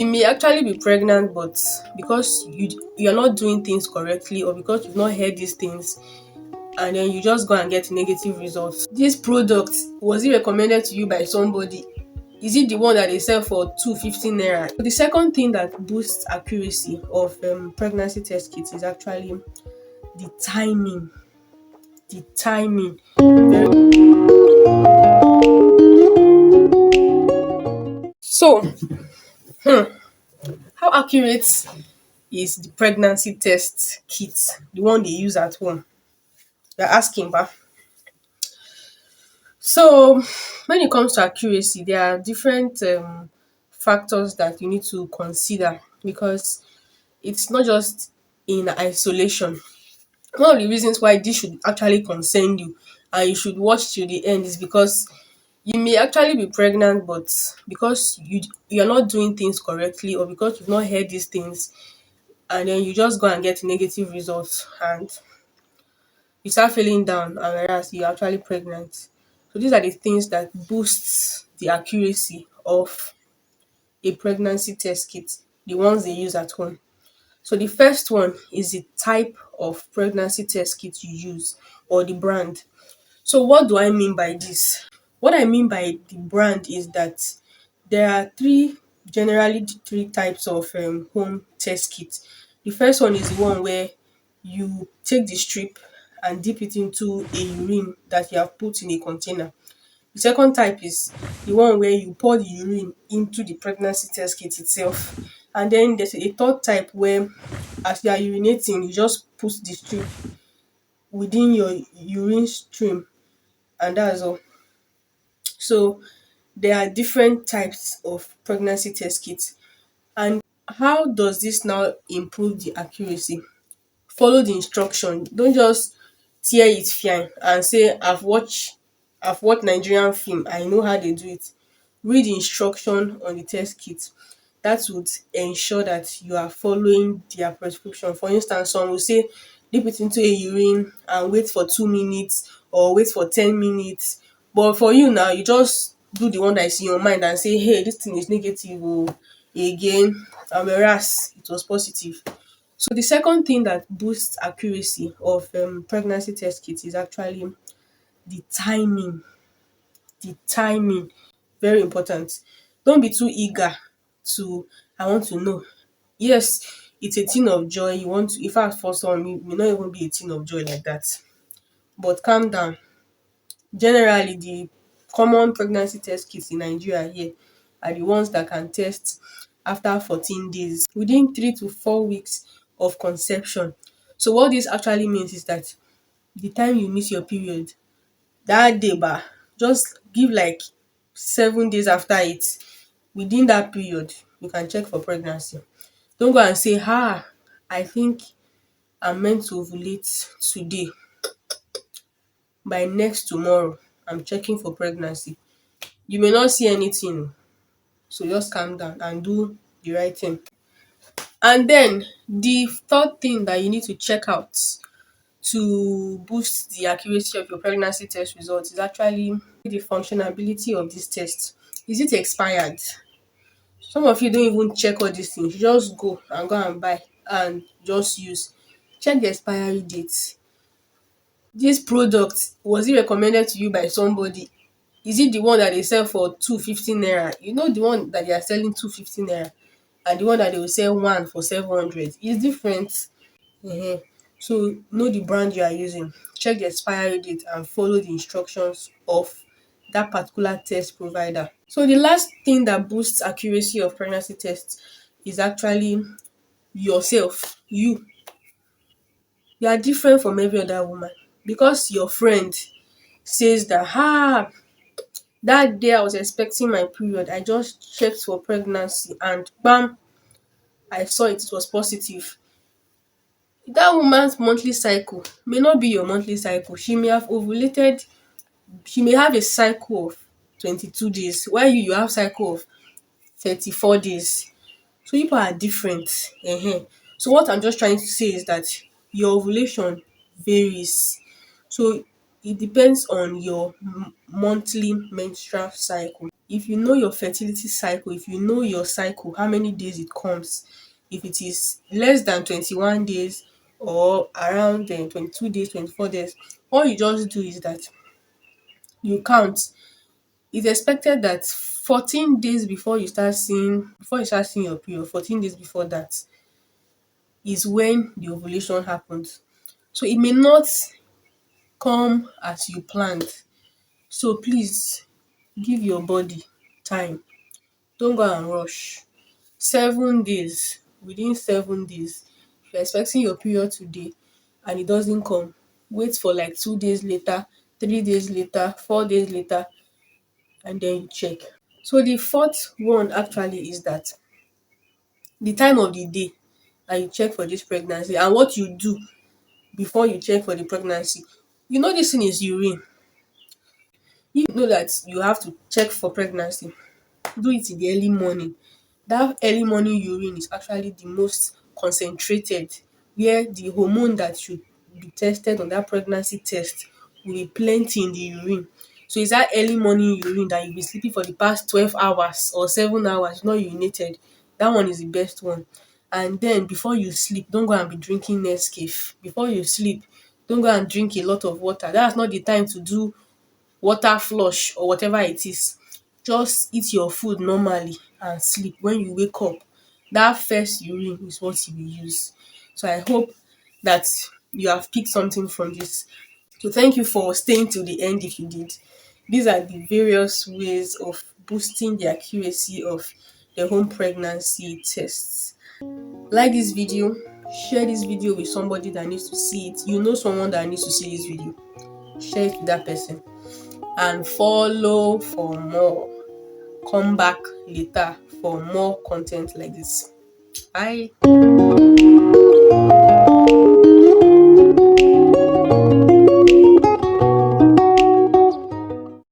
You may actually be pregnant, but because you're not doing things correctly, or because you've not heard these things, and then you just go and get negative results. This product, was it recommended to you by somebody? Is it the one that they sell for 215 naira? The second thing that boosts accuracy of pregnancy test kits is actually the timing. The timing. Very so. How accurate is the pregnancy test kit, the one they use at home? You're asking, ba. So, when it comes to accuracy, there are different factors that you need to consider because it's not just in isolation. One of the reasons why this should actually concern you and you should watch till the end is because you may actually be pregnant, but because you're not doing things correctly, or because you've not heard these things, and then you just go and get negative results and you start feeling down, and whereas you're actually pregnant. So these are the things that boosts the accuracy of a pregnancy test kit, the ones they use at home. So the first one is the type of pregnancy test kit you use, or the brand. So what do I mean by this? What I mean by the brand is that there are generally three types of home test kits. The first one is the one where you take the strip and dip it into a urine that you have put in a container. The second type is the one where you pour the urine into the pregnancy test kit itself. And then there's a third type where, as you are urinating, you just put the strip within your urine stream, and that's all. So there are different types of pregnancy test kits. And how does this now improve the accuracy? Follow the instruction. Don't just tear it fine and say I've watched Nigerian film, I know how they do it. Read the instruction on the test kit. That would ensure that you are following their prescription. For instance, some will say dip it into a urine and wait for 2 minutes or wait for 10 minutes. But for you now, you just do the one that is in your mind and say, hey, this thing is negative again, and whereas it was positive. So the second thing that boosts accuracy of pregnancy test kits is actually the timing. The timing, very important. Don't be too eager to I want to know. Yes, it's a thing of joy. You want to, in fact, for some, it may not even be a thing of joy like that. But calm down. Generally, the common pregnancy test kits in Nigeria here are the ones that can test after 14 days, within 3 to 4 weeks of conception. So what this actually means is that the time you miss your period, that day ba, just give like 7 days after it. Within that period, you can check for pregnancy. Don't go and say, I think I'm meant to ovulate today. By next tomorrow, I'm checking for pregnancy. You may not see anything, so just calm down and do the right thing. And then the third thing that you need to check out to boost the accuracy of your pregnancy test results is actually the functionality of this test. Is it expired? Some of you don't even check all these things. You just go and buy and just use. Check the expiry date. This product, was it recommended to you by somebody? Is it the one that they sell for 215 naira? You know, the one that they are selling 215 naira, and the one that they will sell one for 700 is different. Ehen. So know the brand you are using, check the expiry date and follow the instructions of that particular test provider. So the last thing that boosts accuracy of pregnancy tests is actually yourself. You are different from every other woman, because your friend says that that day I was expecting my period, I just checked for pregnancy and bam, I saw it was positive. That woman's monthly cycle may not be your monthly cycle. She may have ovulated, she may have a cycle of 22 days, while you have cycle of 34 days. So people are different. So what I'm just trying to say is that your ovulation varies. So it depends on your monthly menstrual cycle. If you know your fertility cycle, if you know your cycle, how many days it comes, if it is less than 21 days or around 22 days, 24 days, all you just do is that you count. It's expected that 14 days before you start seeing your period, 14 days before that is when the ovulation happens. So it may not come as you planned. So please give your body time. Don't go and rush. 7 days, within 7 days, if you're expecting your period today and it doesn't come, wait for like 2 days later, 3 days later, 4 days later, and then you check. So the fourth one actually is that the time of the day that you check for this pregnancy and what you do before you check for the pregnancy. You know this thing is urine. You know that you have to check for pregnancy, do it in the early morning. That early morning urine is actually the most concentrated, where the hormone that should be tested on that pregnancy test will be plenty in the urine. So it's that early morning urine that you've been sleeping for the past 12 hours or 7 hours, not urinated. That one is the best one. And then before you sleep, don't go and be drinking Nescafe. Before you sleep, don't go and drink a lot of water. That's not the time to do water flush or whatever it is. Just eat your food normally and sleep. When you wake up, that first urine is what you will use. So I hope that you have picked something from this. So thank you for staying till the end if you did. These are the various ways of boosting the accuracy of the home pregnancy tests. Like this video, share this video with somebody that needs to see it. You know someone that needs to see this video. Share it with that person and follow for more. Come back later for more content like this. Bye.